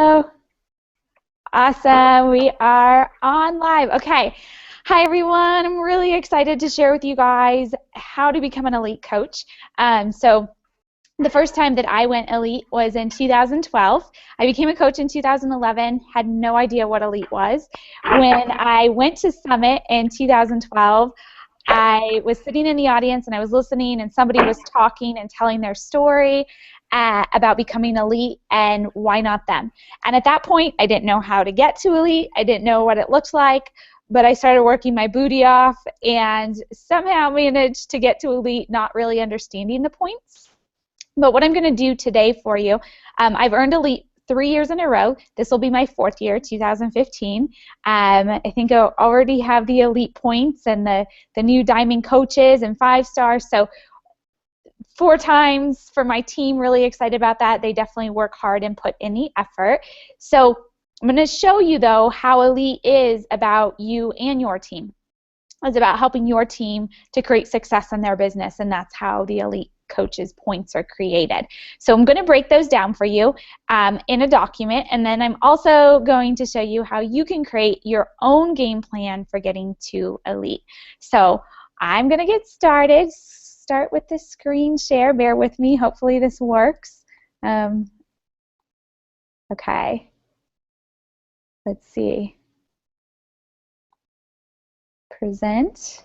Oh, awesome. We are on live. Okay. Hi, everyone. I'm really excited to share with you guys how to become an elite coach. So the first time that I went elite was in 2012. I became a coach in 2011, had no idea what elite was. When I went to Summit in 2012, I was sitting in the audience and I was listening, and somebody was talking and telling their story about becoming elite and why not them. And at that point, I didn't know how to get to elite. I didn't know what it looked like, but I started working my booty off and somehow managed to get to elite, not really understanding the points. But what I'm going to do today for you, I've earned elite 3 years in a row. This will be my 4th year, 2015. I think I already have the elite points and the new diamond coaches and 5 stars. So 4 times for my team, really excited about that. They definitely work hard and put in the effort. So I'm going to show you, though, how elite is about you and your team. It's about helping your team to create success in their business, and that's how the elite coaches points are created. So I'm going to break those down for you in a document, and then I'm also going to show you how you can create your own game plan for getting to elite. So I'm going to get started. Start with the screen share. Bear with me. Hopefully this works. Okay. Let's see. Present.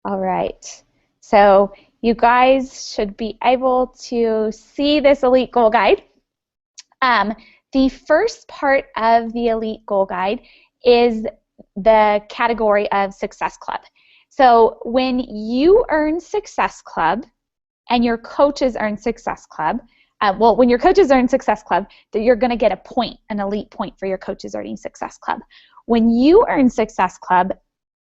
All right. So you guys should be able to see this elite goal guide. The first part of the elite goal guide is the category of Success Club. So when you earn Success Club and your coaches earn Success Club, well, when your coaches earn Success Club, you're going to get a point, an elite point for your coaches earning Success Club. When you earn Success Club,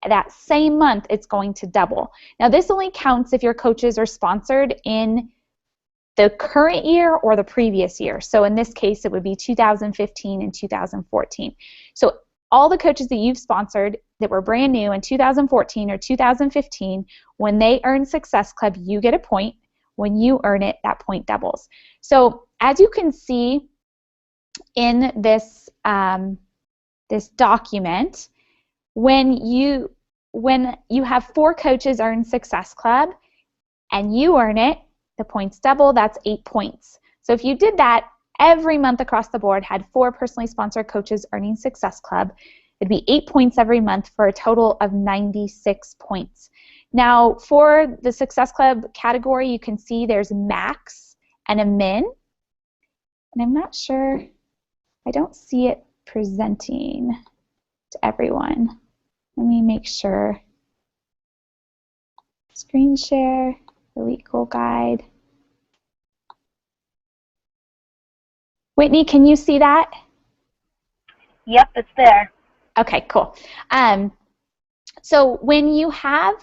that same month, it's going to double. Now, this only counts if your coaches are sponsored in the current year or the previous year. So in this case, it would be 2015 and 2014. So all the coaches that you've sponsored that were brand new in 2014 or 2015, when they earn Success Club, you get a point. When you earn it, that point doubles. So as you can see in this, this document, when you have 4 coaches earn Success Club and you earn it, the points double. That's 8 points. So if you did that every month across the board, had 4 personally sponsored coaches earning Success Club, it'd be 8 points every month for a total of 96 points. Now, for the Success Club category, you can see there's max and a min. And I'm not sure, I don't see it presenting to everyone. Let me make sure. Screen share, elite goal guide. Whitney, can you see that? Yep, it's there. Okay, cool. So when you have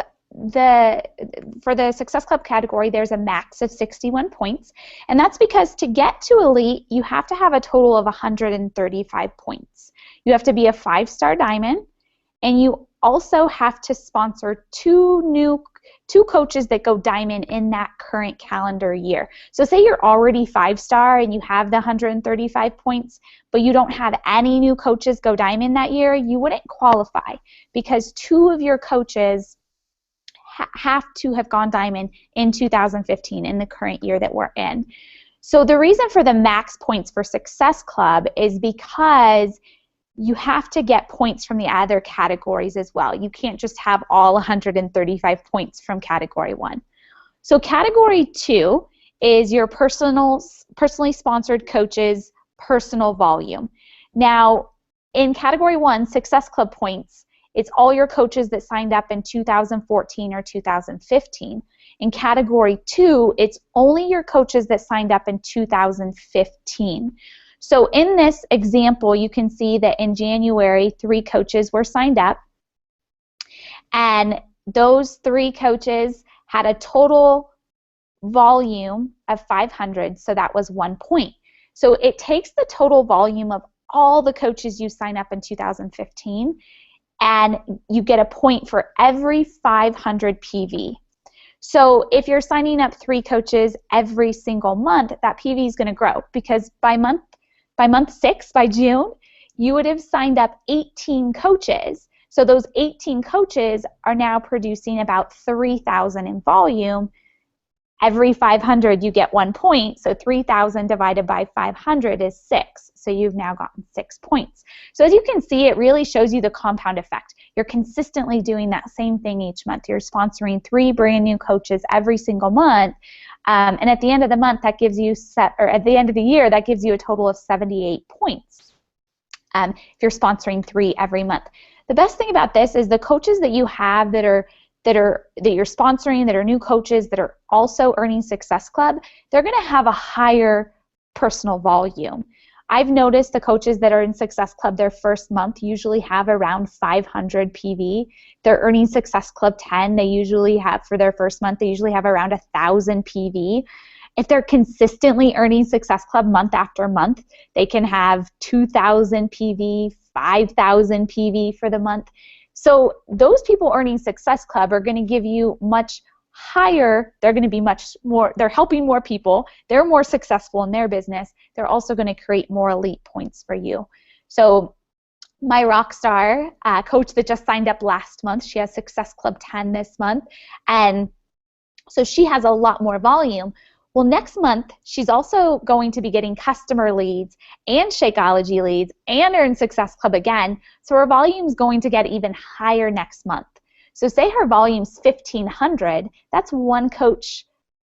for the Success Club category, there's a max of 61 points, and that's because to get to elite, you have to have a total of 135 points. You have to be a 5-star diamond, and you also have to sponsor 2 coaches that go diamond in that current calendar year. So say you're already 5-star and you have the 135 points, but you don't have any new coaches go diamond that year, you wouldn't qualify because 2 of your coaches have to have gone diamond in 2015 in the current year that we're in. So the reason for the max points for Success Club is because you have to get points from the other categories as well. You can't just have all 135 points from category 1. So category 2 is your personally sponsored coaches' personal volume. Now, in category 1, Success Club points, it's all your coaches that signed up in 2014 or 2015. In category 2, it's only your coaches that signed up in 2015. So in this example, you can see that in January, 3 coaches were signed up, and those 3 coaches had a total volume of 500, so that was 1 point. So it takes the total volume of all the coaches you sign up in 2015, and you get a point for every 500 PV. So if you're signing up 3 coaches every single month, that PV is going to grow because by by month 6, by June, you would have signed up 18 coaches. So those 18 coaches are now producing about 3,000 in volume. Every 500 you get 1 point, so 3,000 divided by 500 is 6. So you've now gotten 6 points. So as you can see, it really shows you the compound effect. You're consistently doing that same thing each month. You're sponsoring 3 brand new coaches every single month, and at the end of the month, that gives you at the end of the year, that gives you a total of 78 points. If you're sponsoring 3 every month. The best thing about this is the coaches that you have that you're sponsoring, that are new coaches, that are also earning Success Club, they're going to have a higher personal volume. I've noticed the coaches that are in Success Club their first month usually have around 500 PV. They're earning Success Club 10, they usually have, for their first month, they usually have around 1,000 PV. If they're consistently earning Success Club month after month, they can have 2,000 PV, 5,000 PV for the month. So those people earning Success Club are going to give you much higher, they're going to be much more, they're helping more people, they're more successful in their business, they're also going to create more elite points for you. So my rock star coach that just signed up last month, she has Success Club 10 this month, and so she has a lot more volume. Well, next month, she's also going to be getting customer leads and Shakeology leads and Earn Success Club again, so her volume's going to get even higher next month. So say her volume's 1,500, that's one coach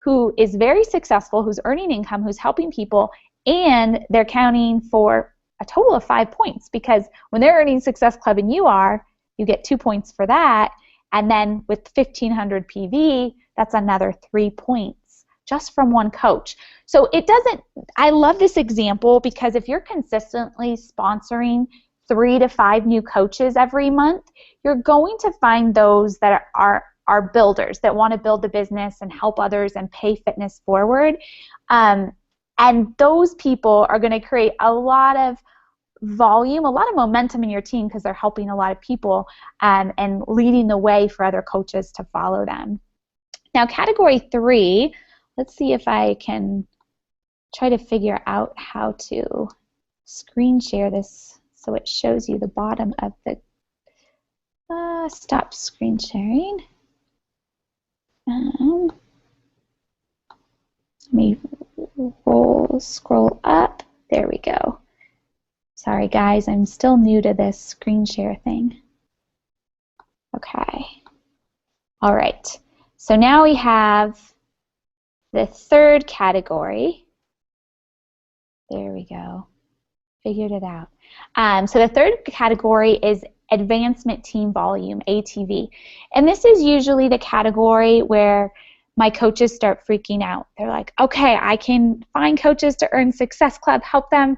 who is very successful, who's earning income, who's helping people, and they're counting for a total of 5 points, because when they're earning Success Club and you get 2 points for that, and then with 1,500 PV, that's another 3 points just from one coach. So I love this example because if you're consistently sponsoring 3 to 5 new coaches every month, you're going to find those that are builders, that want to build the business and help others and pay fitness forward. And those people are going to create a lot of volume, a lot of momentum in your team because they're helping a lot of people and leading the way for other coaches to follow them. Now, category 3, let's see if I can try to figure out how to screen share this so it shows you the bottom of the stop screen sharing. Let me scroll up. There we go. Sorry guys, I'm still new to this screen share thing. Okay. All right. So now we have the third category. There we go. Figured it out. So the third category is Advancement Team Volume, ATV. And this is usually the category where my coaches start freaking out. They're like, okay, I can find coaches to earn Success Club, help them,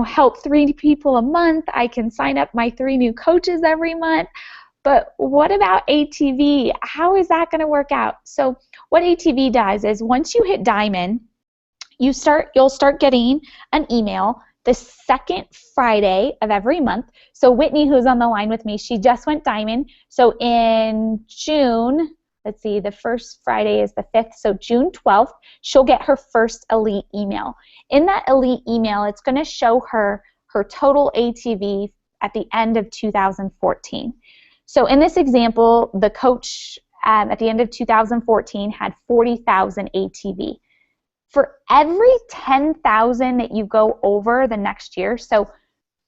help 3 people a month. I can sign up my 3 new coaches every month. But what about ATV? How is that going to work out? So what ATV does is once you hit Diamond, you'll start getting an email the second Friday of every month. So Whitney, who's on the line with me, she just went Diamond. So in June, let's see, the first Friday is the 5th, so June 12th, she'll get her first elite email. In that elite email, it's going to show her total ATV at the end of 2014. So in this example, the coach at the end of 2014 had 40,000 ATV. For every 10,000 that you go over the next year, so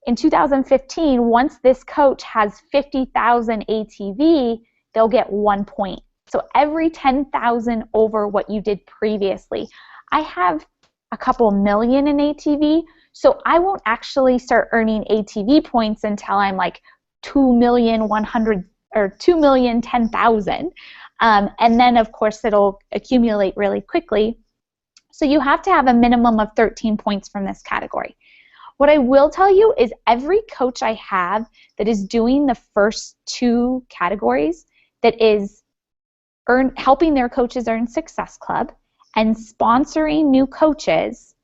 in 2015, once this coach has 50,000 ATV, they'll get 1 point. So every 10,000 over what you did previously. I have a couple million in ATV, so I won't actually start earning ATV points until I'm like 2,100,000 or 2,010,000, and then of course it'll accumulate really quickly. So you have to have a minimum of 13 points from this category. What I will tell you is every coach I have that is doing the first 2 categories, that is helping their coaches earn Success Club and sponsoring new coaches,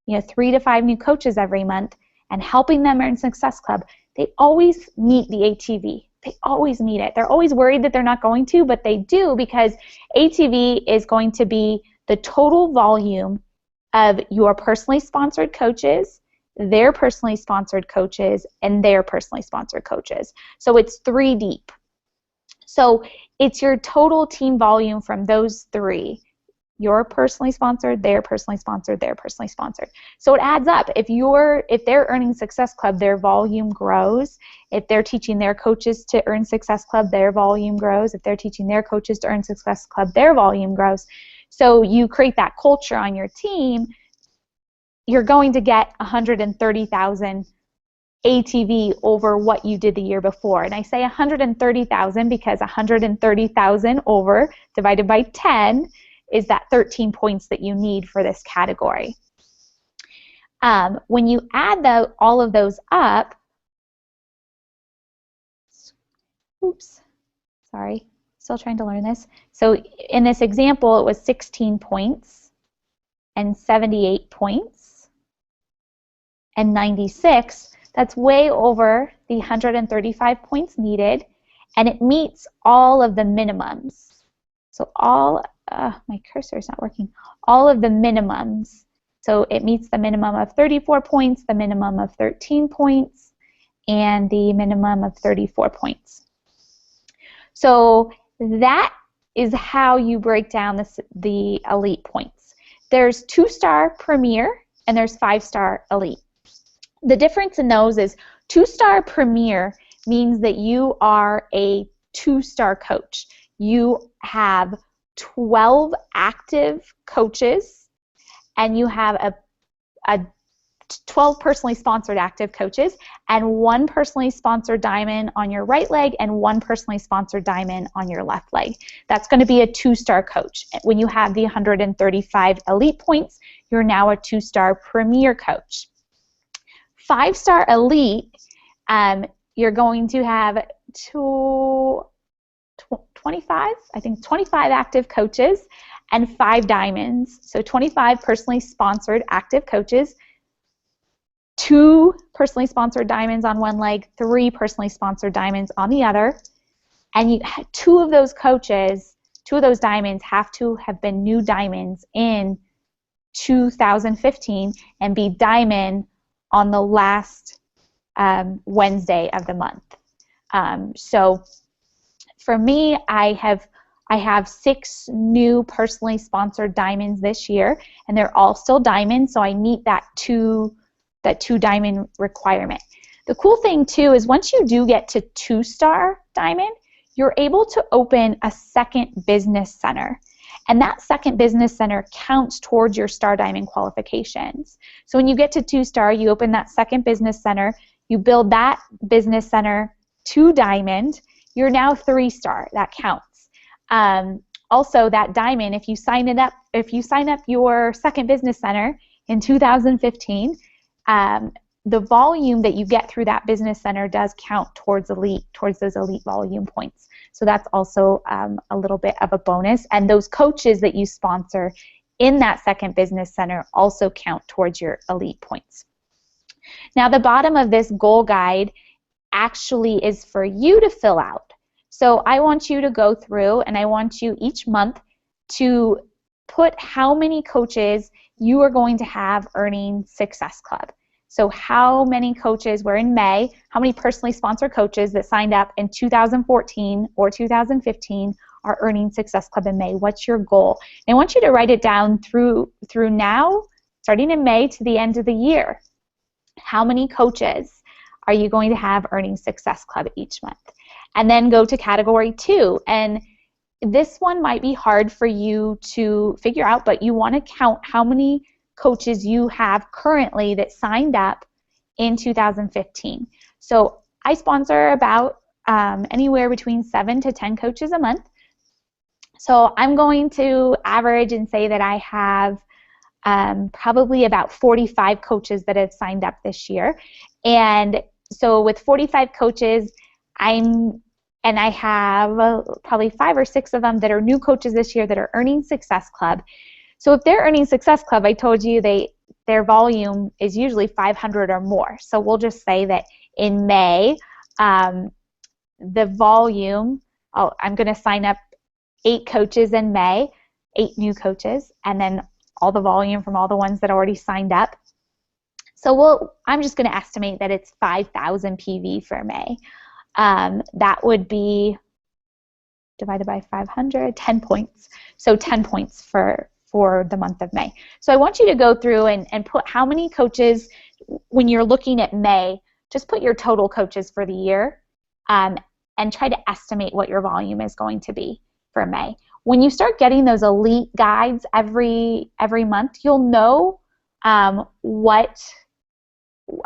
3 to 5 new coaches every month, and helping them earn Success Club, they always meet the ATV. They always meet it. They're always worried that they're not going to, but they do, because ATV is going to be the total volume of your personally sponsored coaches their personally sponsored coaches, and their personally sponsored coaches. So it's 3 deep. So it's your total team volume from those 3. Your personally sponsored, their personally sponsored, their personally sponsored. So it adds up. If they're earning Success Club, their volume grows. If they're teaching their coaches to earn Success Club, their volume grows. If they're teaching their coaches to earn Success Club, their volume grows. So you create that culture on your team. You're going to get 130,000 ATV over what you did the year before. And I say 130,000 because 130,000 over divided by 10 is that 13 points that you need for this category. When you add all of those up, oops, sorry, still trying to learn this. So in this example, it was 16 points and 78 points and 96. That's way over the 135 points needed, and it meets all of the minimums. So my cursor is not working. All of the minimums. So it meets the minimum of 34 points, the minimum of 13 points, and the minimum of 34 points. So that is how you break down the elite points. There's 2-star Premier and there's 5-star elite. The difference in those is 2-star Premier means that you are a 2-star coach. You have 12 active coaches and you have a 12 personally sponsored active coaches and 1 personally sponsored diamond on your right leg and 1 personally sponsored diamond on your left leg. That's going to be a 2-star coach. When you have the 135 elite points, you're now a 2-star Premier coach. 5-star elite, you're going to have 25 active coaches and 5 diamonds. So 25 personally sponsored active coaches, 2 personally sponsored diamonds on one leg, 3 personally sponsored diamonds on the other. And 2 of those coaches, 2 of those diamonds have to have been new diamonds in 2015 and be diamond on the last Wednesday of the month. So for me, I have 6 new personally sponsored diamonds this year, and they're all still diamonds, so I meet that 2 diamond requirement. The cool thing too is once you do get to 2-star diamond, you're able to open a second business center. And that second business center counts towards your star diamond qualifications. So when you get to 2-star, you open that second business center, you build that business center to diamond, you're now 3-star. That counts. Also, that diamond, if you sign up your second business center in 2015, the volume that you get through that business center does count towards those elite volume points. So that's also a little bit of a bonus. And those coaches that you sponsor in that second business center also count towards your elite points. Now, the bottom of this goal guide actually is for you to fill out. So I want you to go through and I want you each month to put how many coaches you are going to have earning Success Club. So how many coaches were in May, how many personally sponsored coaches that signed up in 2014 or 2015 are earning Success Club in May? What's your goal? And I want you to write it down through now, starting in May to the end of the year. How many coaches are you going to have earning Success Club each month? And then go to category 2. And this one might be hard for you to figure out, but you want to count how many coaches you have currently that signed up in 2015. So I sponsor about anywhere between 7 to 10 coaches a month. So I'm going to average and say that I have probably about 45 coaches that have signed up this year. And so with 45 coaches, I have probably 5 or 6 of them that are new coaches this year that are earning Success Club. So if they're earning Success Club, I told you their volume is usually 500 or more. So we'll just say that in May, the volume, I'm going to sign up 8 coaches in May, 8 new coaches, and then all the volume from all the ones that already signed up. So I'm just going to estimate that it's 5,000 PV for May. That would be divided by 500, 10 points. So 10 points for the month of May. So I want you to go through and put how many coaches, when you're looking at May, just put your total coaches for the year and try to estimate what your volume is going to be for May. When you start getting those elite guides every month, you'll know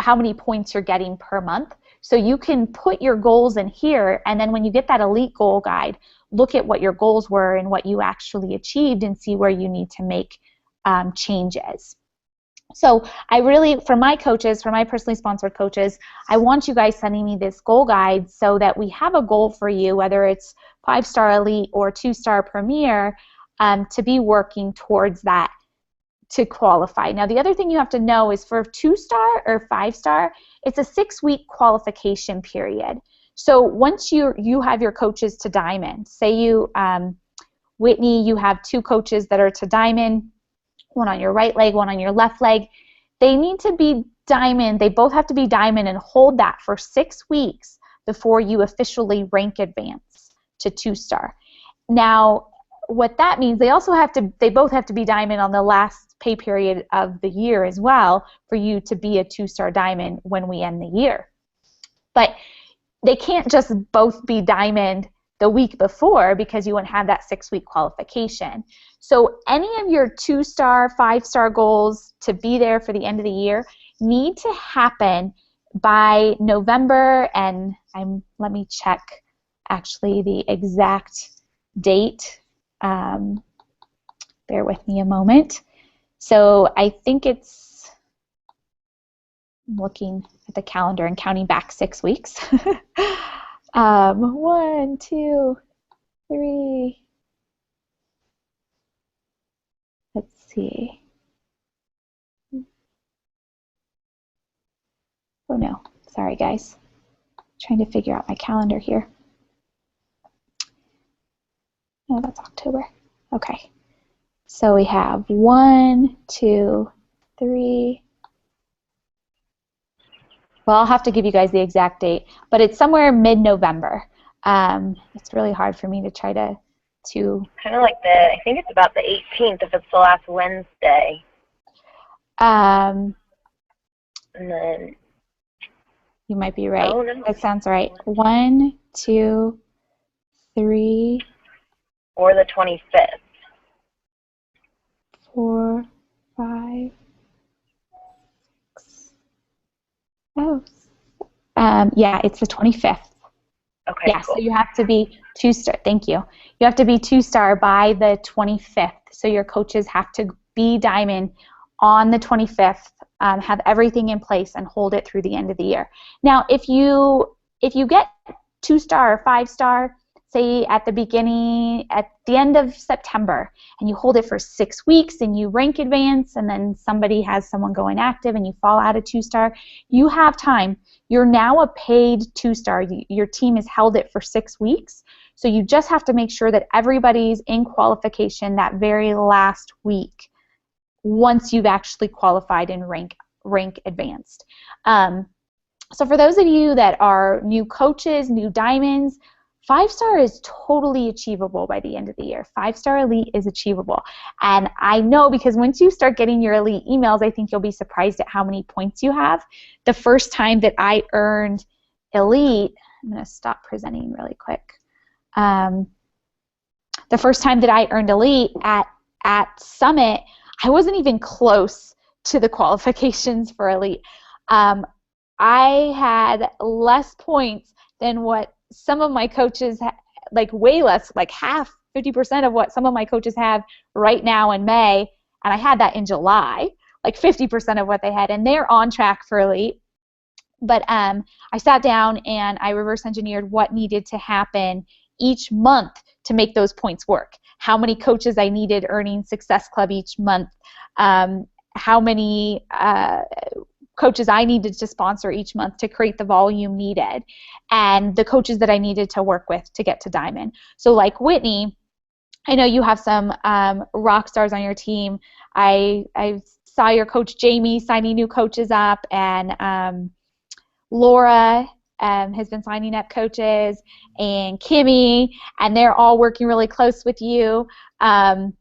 how many points you're getting per month. So you can put your goals in here, and then when you get that elite goal guide, look at what your goals were and what you actually achieved and see where you need to make changes. So I really, for my coaches, for my personally sponsored coaches, I want you guys sending me this goal guide so that we have a goal for you, whether it's 5-star elite or 2-star premier, to be working towards that to qualify. Now, the other thing you have to know is for 2-star or 5-star, it's a 6-week qualification period. So once you have your coaches to diamond, say you, Whitney, you have 2 coaches that are to diamond, one on your right leg, one on your left leg. They need to be diamond. They both have to be diamond and hold that for 6 weeks before you officially rank advance to 2-star. Now, what that means, they both have to be diamond on the last pay period of the year as well for you to be a 2-star diamond when we end the year. But they can't just both be diamond the week before because you wouldn't have that 6-week qualification. So any of your 2-star, 5-star goals to be there for the end of the year need to happen by November, and let me check actually the exact date. Bear with me a moment. So I think it's, I'm looking at the calendar and counting back 6 weeks. 1, 2, 3. Let's see. Oh no, sorry guys. Trying to figure out my calendar here. No, that's October. Okay. So we have 1, 2, 3. Well, I'll have to give you guys the exact date, but it's somewhere mid-November. It's really hard for me to try to kind of like I think it's about the 18th if it's the last Wednesday. And then you might be right. Oh, no. That sounds right. 1, 2, 3. Or the 25th. 4, 5, 6. Oh. Yeah, it's the 25th. Okay, yeah, cool. So you have to be 2-star. Thank you. You have to be 2-star by the 25th. So your coaches have to be diamond on the 25th, have everything in place, and hold it through the end of the year. Now, if you get 2-star or 5-star, say at the end of September, and you hold it for 6 weeks, and you rank advance, and then somebody has someone go inactive, and you fall out of 2-star, you have time. You're now a paid 2-star. Your team has held it for 6 weeks, so you just have to make sure that everybody's in qualification that very last week once you've actually qualified and rank advanced. So for those of you that are new coaches, new diamonds, 5-star is totally achievable by the end of the year. 5-star elite is achievable. And I know because once you start getting your elite emails, I think you'll be surprised at how many points you have. The first time that I earned elite, I'm going to stop presenting really quick. The first time that I earned elite at Summit, I wasn't even close to the qualifications for elite. I had less points than what some of my coaches, like way less, like half, 50% of what some of my coaches have right now in May, and I had that in July, like 50% of what they had, and they're on track for elite. But I sat down and I reverse engineered what needed to happen each month to make those points work. How many coaches I needed earning Success Club each month, how many coaches I needed to sponsor each month to create the volume needed, and the coaches that I needed to work with to get to diamond. So like Whitney, I know you have some rock stars on your team. I've saw your coach Jamie signing new coaches up, and Laura has been signing up coaches, and Kimmy, and they're all working really close with you. And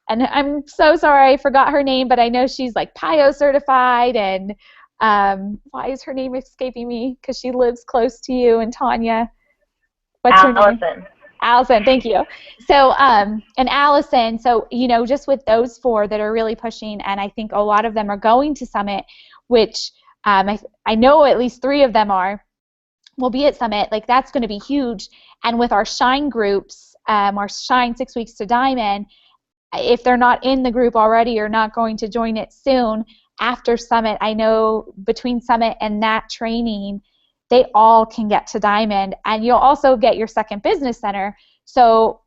I'm so sorry I forgot her name, but I know she's like PIO certified, and why is her name escaping me? Because she lives close to you, and Tanya. What's her name? Allison, thank you. So, and Allison, so, just with those four that are really pushing, and I think a lot of them are going to Summit, which I know at least 3 of them will be at Summit. Like, that's going to be huge. And with our Shine groups, our Shine 6 Weeks to Diamond, if they're not in the group already or not going to join it soon, after Summit, I know between Summit and that training, they all can get to Diamond, and you'll also get your second business center. So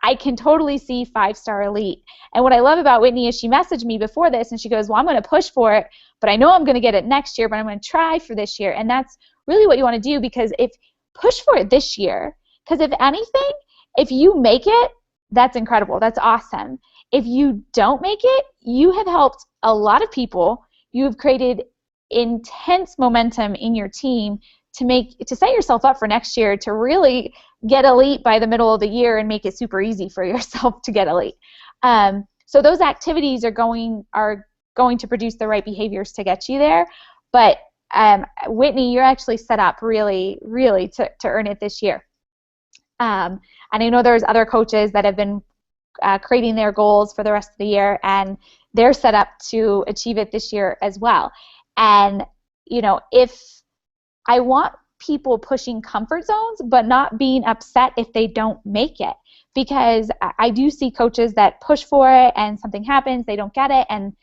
I can totally see 5-star elite. And what I love about Whitney is she messaged me before this, and she goes, well, I'm going to push for it, but I know I'm going to get it next year, but I'm going to try for this year. And that's really what you want to do, because if push for it this year, because if anything, if you make it, that's incredible. That's awesome. If you don't make it, you have helped a lot of people. You have created intense momentum in your team to set yourself up for next year to really get elite by the middle of the year and make it super easy for yourself to get elite. So those activities are going to produce the right behaviors to get you there. But Whitney, you're actually set up really, really to earn it this year. And I know there's other coaches that have been creating their goals for the rest of the year, and they're set up to achieve it this year as well. And, if I want people pushing comfort zones, but not being upset if they don't make it, because I do see coaches that push for it and something happens, they don't get it, and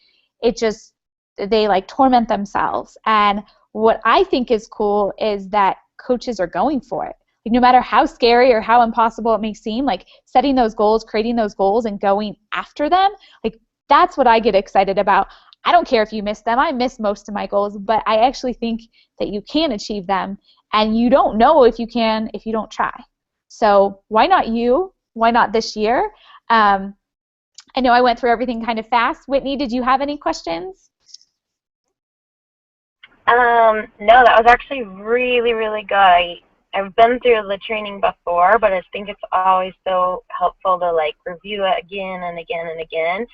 they like torment themselves. And what I think is cool is that coaches are going for it. Like, no matter how scary or how impossible it may seem, like setting those goals, creating those goals, and going after them, like that's what I get excited about. I don't care if you miss them. I miss most of my goals, but I actually think that you can achieve them, and you don't know if you can if you don't try. So why not you? Why not this year? I know I went through everything kind of fast. Whitney, did you have any questions? No, that was actually really, really good. I've been through the training before, but I think it's always so helpful to like review it again and again and again.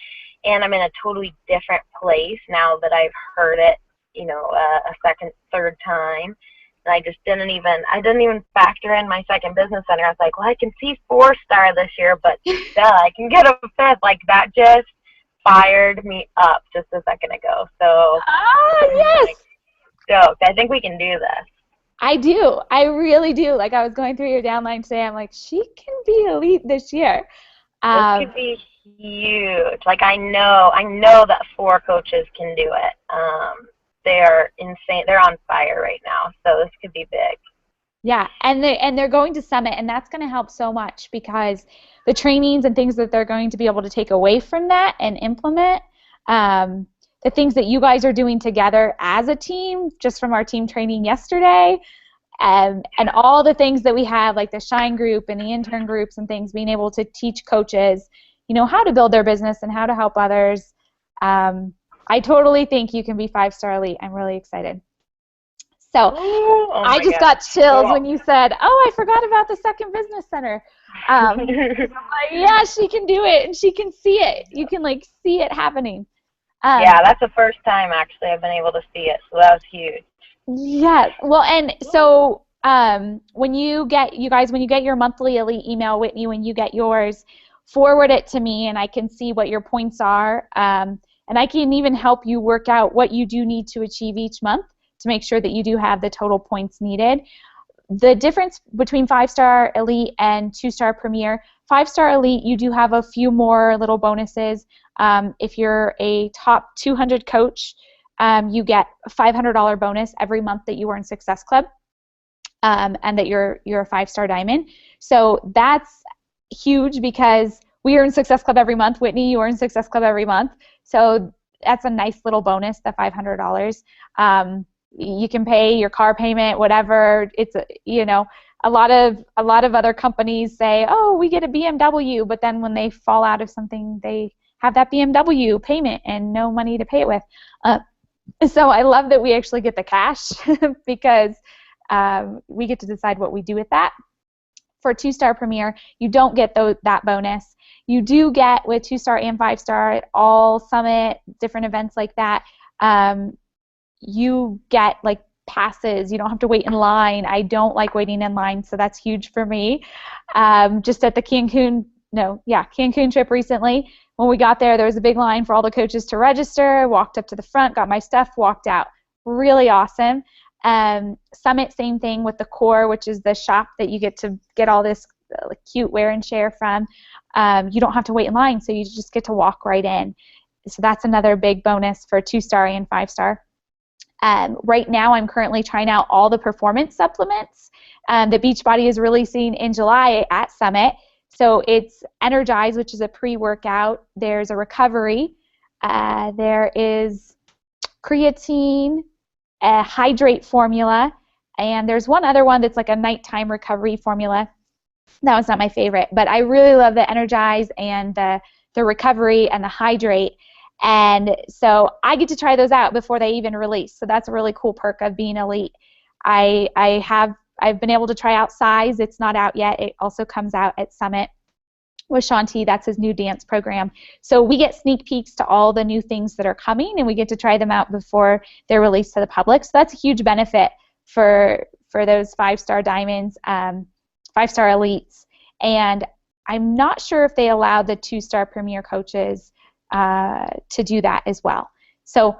And I'm in a totally different place now that I've heard it, a second, third time. And I didn't even factor in my second business center. I was like, well, I can see 4-star this year, but I can get a 5th. Like, that just fired me up just a second ago. So, yes. Stoked. I think we can do this. I do. I really do. Like, I was going through your downline today. I'm like, she can be elite this year. This could be huge. Like, I know that 4 coaches can do it. They're insane. They're on fire right now. So this could be big. Yeah, and they're going to Summit, and that's going to help so much, because the trainings and things that they're going to be able to take away from that and implement, the things that you guys are doing together as a team, just from our team training yesterday, and all the things that we have, like the Shine group and the intern groups and things, being able to teach coaches, how to build their business and how to help others. I totally think you can be 5-star elite. I'm really excited. So I just got chills when you said, oh, I forgot about the second business center. Yeah, she can do it, and she can see it. You can see it happening. Yeah, that's the first time actually I've been able to see it, so that was huge. Yeah, well, and so when you get your monthly elite email, Whitney, when you get yours, forward it to me, and I can see what your points are, and I can even help you work out what you do need to achieve each month to make sure that you do have the total points needed. The difference between 5-star elite and 2-star premier, 5-star elite, you do have a few more little bonuses. If you're a top 200 coach, you get a $500 bonus every month that you earn Success Club, and that you're a 5-star diamond. So that's huge, because we earn Success Club every month. Whitney, you earn Success Club every month. So that's a nice little bonus, the $500. You can pay your car payment, whatever. It's a lot of other companies say, oh, we get a BMW, but then when they fall out of something, they have that BMW payment and no money to pay it with. So I love that we actually get the cash because we get to decide what we do with that. For 2-star Premier, you don't get that bonus. You do get with 2-star and 5-star at all Summit, different events like that, you get like passes. You don't have to wait in line. I don't like waiting in line, so that's huge for me. Just at the Cancun trip recently, when we got there was a big line for all the coaches to register. Walked up to the front, got my stuff, walked out. Really awesome. Summit, same thing with the Core, which is the shop that you get to get all this cute wear and share from. You don't have to wait in line, so you just get to walk right in. So that's another big bonus for 2-star and 5-star. Right now, I'm currently trying out all the performance supplements that Beachbody is releasing in July at Summit. So it's Energize, which is a pre-workout. There's a Recovery. There is Creatine, a Hydrate formula, and there's one other one that's like a nighttime recovery formula. That was not my favorite, but I really love the Energize and the Recovery and the Hydrate. And so I get to try those out before they even release. So that's a really cool perk of being elite. I've been able to try out Size. It's not out yet. It also comes out at Summit with Shanti. That's his new dance program. So we get sneak peeks to all the new things that are coming, and we get to try them out before they're released to the public. So that's a huge benefit for those 5-star diamonds, 5-star elites. And I'm not sure if they allow the 2-star Premier coaches to do that as well. So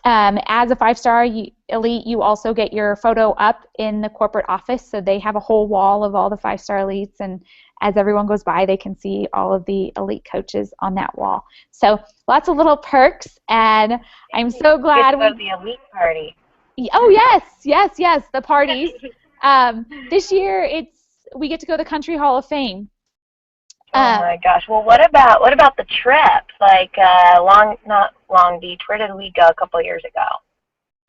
as a 5-star elite, you also get your photo up in the corporate office. So they have a whole wall of all the 5-star elites, and as everyone goes by, they can see all of the elite coaches on that wall. So lots of little perks, and I'm so glad we go to the elite party. Oh yes, the parties. This year we get to go to the Country Hall of Fame. Oh my gosh! Well, what about the trip? Like not Long Beach. Where did we go a couple years ago?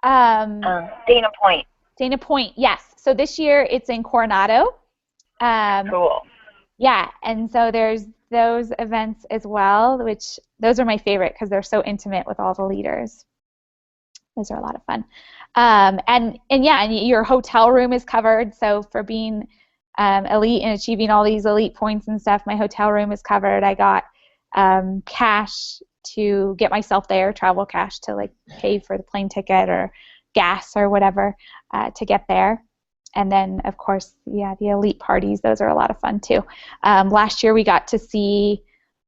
Dana Point. Dana Point, yes. So this year it's in Coronado. Cool. Yeah, and so there's those events as well, which those are my favorite because they're so intimate with all the leaders. Those are a lot of fun. And your hotel room is covered. So for being elite and achieving all these elite points and stuff, my hotel room is covered. I got cash to get myself there, travel cash to like pay for the plane ticket or gas or whatever to get there. And then, of course, the elite parties, those are a lot of fun too. Last year we got to see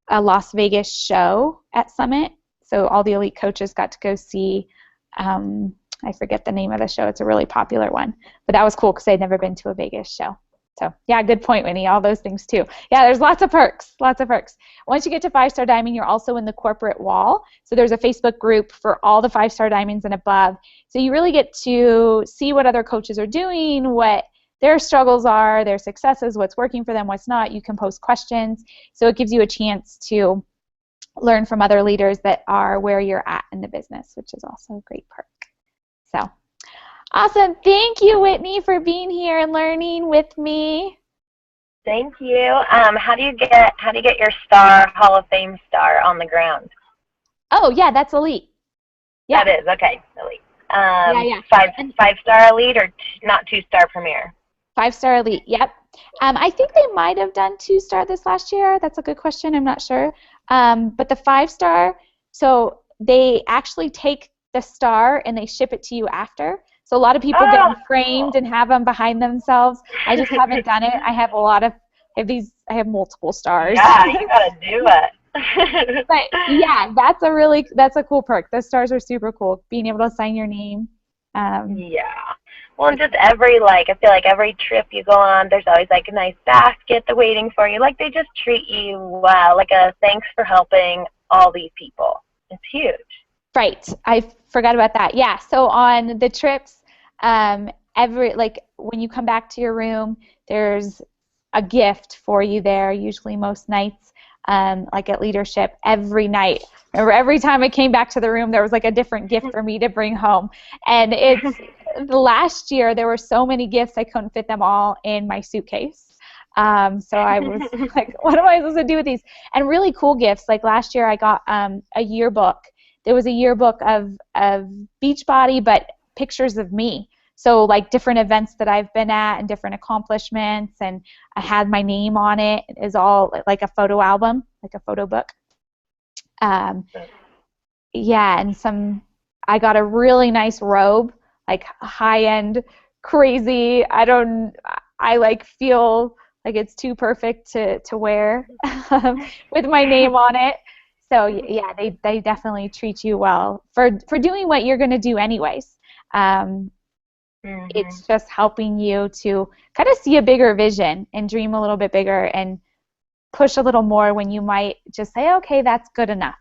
a Las Vegas show at Summit. So all the elite coaches got to go see, I forget the name of the show. It's a really popular one. But that was cool because I'd never been to a Vegas show. So, yeah, good point, Winnie. All those things, too. Yeah, there's lots of perks, lots of perks. Once you get to 5-star diamond, you're also in the corporate wall. So there's a Facebook group for all the 5-star diamonds and above. So you really get to see what other coaches are doing, what their struggles are, their successes, what's working for them, what's not. You can post questions. So it gives you a chance to learn from other leaders that are where you're at in the business, which is also a great perk. So. Awesome. Thank you, Whitney, for being here and learning with me. Thank you. How do you get your Hall of Fame star on the ground? Oh, yeah, that's elite. Yeah. That is, okay, elite. Yeah. 5-star elite or not 2-star Premier? 5-star elite, yep. I think they might have done 2-star this last year. That's a good question. I'm not sure. But the 5-star, so they actually take the star and they ship it to you after. So a lot of people get them framed and have them behind themselves. I just haven't done it. I have I have multiple stars. Yeah, you gotta do it. But yeah, that's a cool perk. Those stars are super cool. Being able to sign your name. Yeah. Well, just I feel like every trip you go on, there's always like a nice basket waiting for you. Like they just treat you well, like a thanks for helping all these people. It's huge. Right. I forgot about that. Yeah. So on the trips, when you come back to your room, there's a gift for you there, usually most nights, like at leadership, every night. Remember, every time I came back to the room, there was like a different gift for me to bring home. And last year, there were so many gifts, I couldn't fit them all in my suitcase. So I was like, what am I supposed to do with these? And really cool gifts. Like last year I got a yearbook. There was a yearbook of Beachbody, but pictures of me. So like different events that I've been at and different accomplishments, and I had my name on it. It is all like a photo album, like a photo book. Yeah, and I got a really nice robe, like high-end, crazy. I like feel like it's too perfect to wear with my name on it. So yeah, they definitely treat you well for doing what you're going to do anyways. It's just helping you to kind of see a bigger vision and dream a little bit bigger and push a little more when you might just say, okay, that's good enough.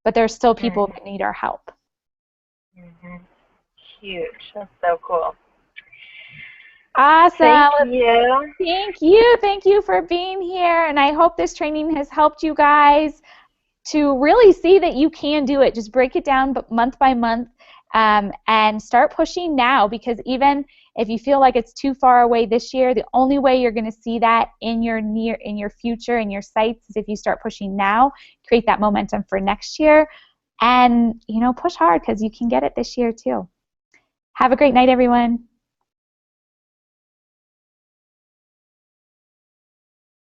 But there's still people that need our help. Huge. That's so cool. Awesome. Thank you. Thank you. Thank you for being here. And I hope this training has helped you guys to really see that you can do it. Just break it down month by month and start pushing now, because even if you feel like it's too far away this year, the only way you're going to see that in your future, in your sights, is if you start pushing now, create that momentum for next year, and push hard, because you can get it this year too. Have a great night, everyone.